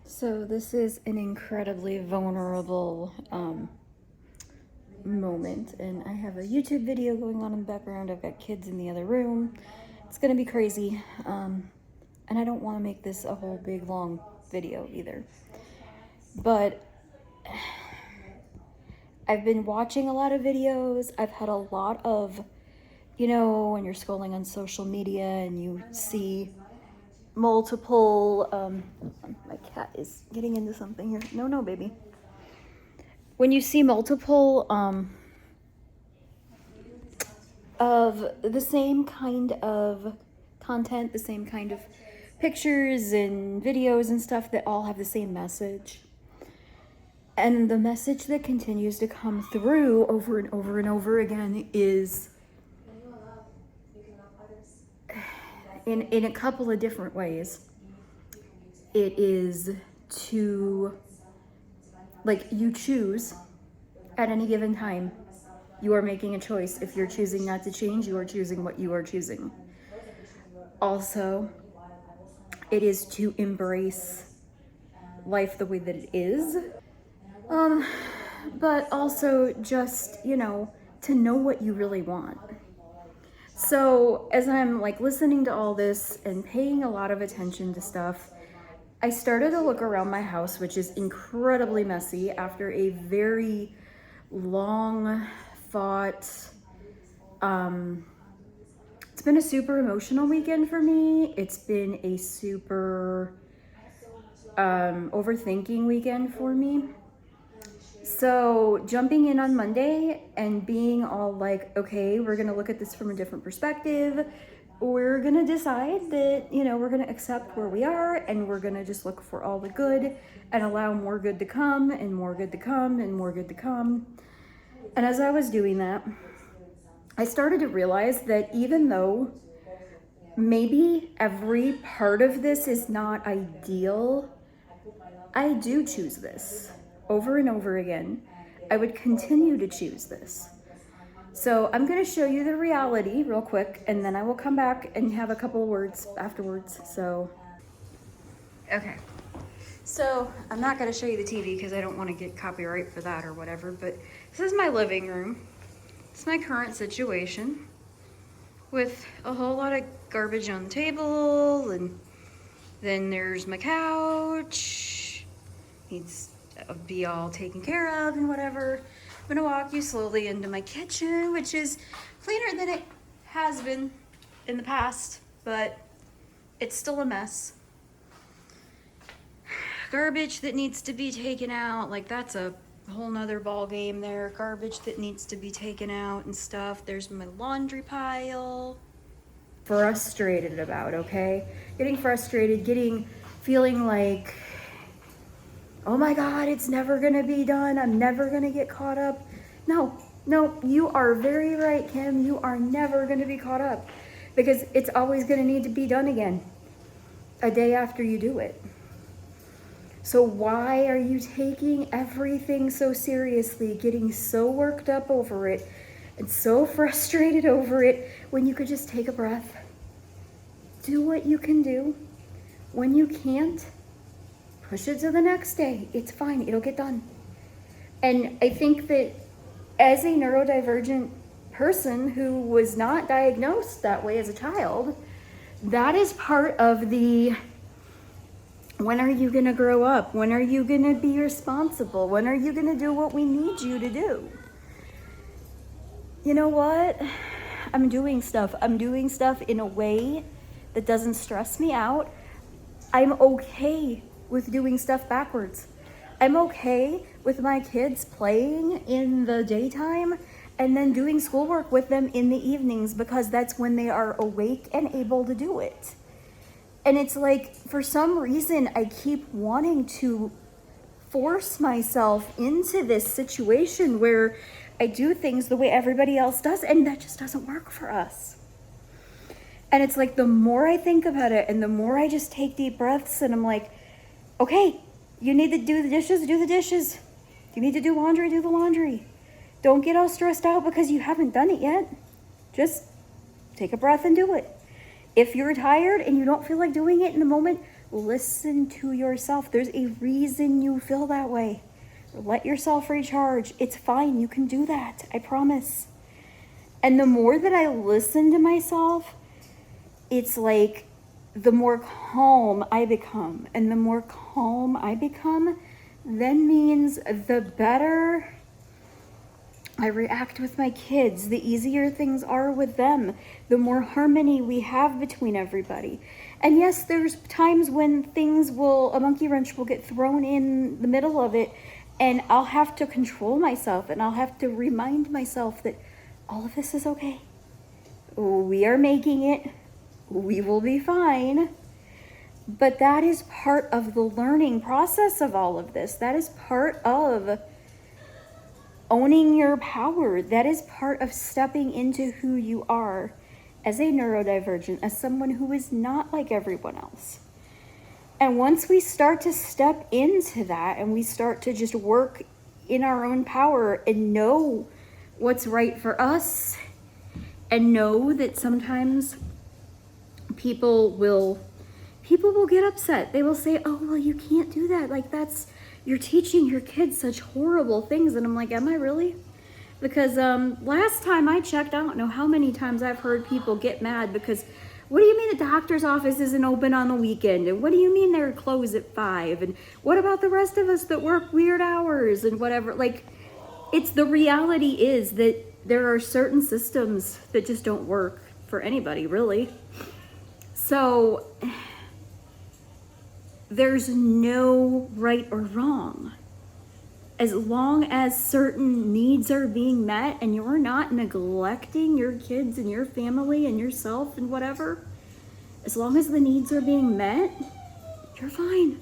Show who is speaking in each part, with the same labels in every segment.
Speaker 1: So this is an incredibly vulnerable moment, and I have a YouTube video going on in the background. I've got kids in the other room. It's gonna be crazy, and I don't want to make this a whole big long video either. But I've been watching a lot of videos. I've had a lot of, when you're scrolling on social media and you see multiple, my cat is getting into something here. No, baby. When you see multiple of the same kind of content, the same kind of pictures and videos and stuff that all have the same message, and the message that continues to come through over and over and over again is in a couple of different ways. It is to, like, you choose at any given time. You are making a choice. If you're choosing not to change, you are choosing what you are choosing. Also, it is to embrace life the way that it is. But also just, to know what you really want. So as I'm listening to all this and paying a lot of attention to stuff, I started to look around my house, which is incredibly messy after a very long thought. It's been a super emotional weekend for me. It's been a super overthinking weekend for me. So jumping in on Monday and being all like, okay, we're going to look at this from a different perspective. We're going to decide that, we're going to accept where we are, and we're going to just look for all the good and allow more good to come and more good to come and more good to come. And as I was doing that, I started to realize that even though maybe every part of this is not ideal, I do choose this. Over and over again, I would continue to choose this. So I'm going to show you the reality real quick, and then I will come back and have a couple of words afterwards. Okay. So I'm not going to show you the TV because I don't want to get copyright for that or whatever, but this is my living room. It's my current situation with a whole lot of garbage on the table, and then there's my couch. Needs be all taken care of and whatever. I'm gonna walk you slowly into my kitchen, which is cleaner than it has been in the past, but it's still a mess. Garbage that needs to be taken out, that's a whole nother ball game there. Garbage that needs to be taken out and stuff. There's my laundry pile. Frustrated about, okay? Getting frustrated, feeling like, oh my God, it's never gonna be done. I'm never gonna get caught up. No, you are very right, Kim. You are never gonna be caught up because it's always gonna need to be done again a day after you do it. So why are you taking everything so seriously, getting so worked up over it and so frustrated over it when you could just take a breath? Do what you can do. When you can't, push it to the next day. It's fine. It'll get done. And I think that as a neurodivergent person who was not diagnosed that way as a child, that is part of the, when are you going to grow up? When are you going to be responsible? When are you going to do what we need you to do? You know what? I'm doing stuff. I'm doing stuff in a way that doesn't stress me out. I'm okay with doing stuff backwards. I'm okay with my kids playing in the daytime and then doing schoolwork with them in the evenings because that's when they are awake and able to do it. And it's for some reason, I keep wanting to force myself into this situation where I do things the way everybody else does, and that just doesn't work for us. And it's the more I think about it and the more I just take deep breaths and I'm like, okay, you need to do the dishes, do the dishes. You need to do laundry, do the laundry. Don't get all stressed out because you haven't done it yet. Just take a breath and do it. If you're tired and you don't feel like doing it in the moment, Listen to yourself. There's a reason you feel that way. Let yourself recharge. It's fine. You can do that. I promise. And the more that I listen to myself, it's like the more calm I become. And the more calm I become, then means the better I react with my kids, the easier things are with them, the more harmony we have between everybody. And yes, there's times when a monkey wrench will get thrown in the middle of it, and I'll have to control myself, and I'll have to remind myself that all of this is okay. We are making it. We will be fine. But that is part of the learning process of all of this. That is part of owning your power. That is part of stepping into who you are as a neurodivergent, as someone who is not like everyone else. And once we start to step into that and we start to just work in our own power and know what's right for us, and know that sometimes people will get upset. They will say, oh, well, you can't do that. Like, you're teaching your kids such horrible things. And I'm like, am I really? Because last time I checked, I don't know how many times I've heard people get mad because, what do you mean the doctor's office isn't open on the weekend? And what do you mean they're closed at 5? And what about the rest of us that work weird hours and whatever? Like, the reality is that there are certain systems that just don't work for anybody, really. So there's no right or wrong. As long as certain needs are being met and you're not neglecting your kids and your family and yourself and whatever, as long as the needs are being met, you're fine.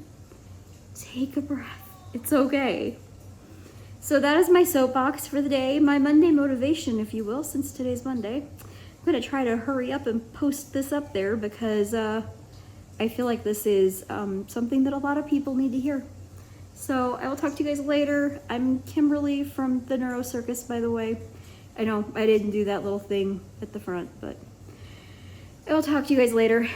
Speaker 1: Take a breath. It's okay. So that is my soapbox for the day, my Monday motivation, if you will, since today's Monday. I'm going to try to hurry up and post this up there because I feel like this is something that a lot of people need to hear. So I will talk to you guys later. I'm Kimberly from the Neuro Circus, by the way. I know I didn't do that little thing at the front, but I will talk to you guys later.